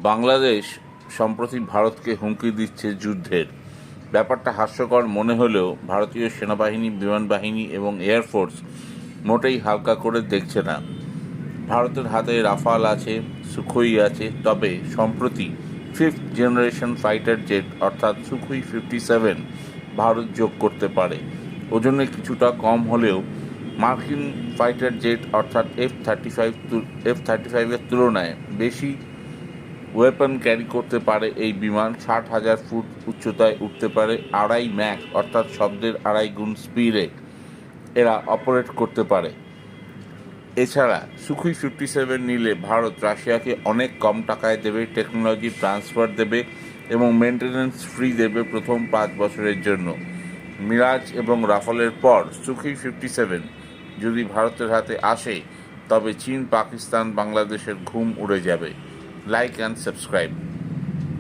বাংলাদেশ সম্প্রতি ভারতকে হুমকি দিচ্ছে যুদ্ধের। ব্যাপারটা হাস্যকর মনে হলেও ভারতীয় সেনাবাহিনী, বিমান বাহিনী এবং এয়ারফোর্স মোটেই হালকা করে দেখছে না। ভারতের হাতে রাফাল আছে, সুখোই আছে, তবে সম্প্রতি 5th জেনারেশন ফাইটার জেট অর্থাৎ সুখোই 57 ভারত যোগ করতে পারে। ওজনে কিছুটা কম হলেও মার্কিন ফাইটার জেট অর্থাৎ F-35 এর তুলনায় বেশি ওয়েপন ক্যারি করতে পারে এই বিমান। 60,000 ফুট উচ্চতায় উঠতে পারে, 2.5 ম্যাক অর্থাৎ শব্দের 2.5 গুণ স্পিডে এরা অপারেট করতে পারে। এছাড়া সুখোই 57 নিলে ভারত রাশিয়াকে অনেক কম টাকায় দেবে, টেকনোলজি ট্রান্সফার দেবে এবং মেনটেন্যান্স ফ্রি দেবে প্রথম 5 বছরের জন্য। মিরাজ এবং রাফালের পর সুখোই 57 যদি ভারতের হাতে আসে তবে চীন, পাকিস্তান, বাংলাদেশের ঘুম উড়ে যাবে। Like and subscribe.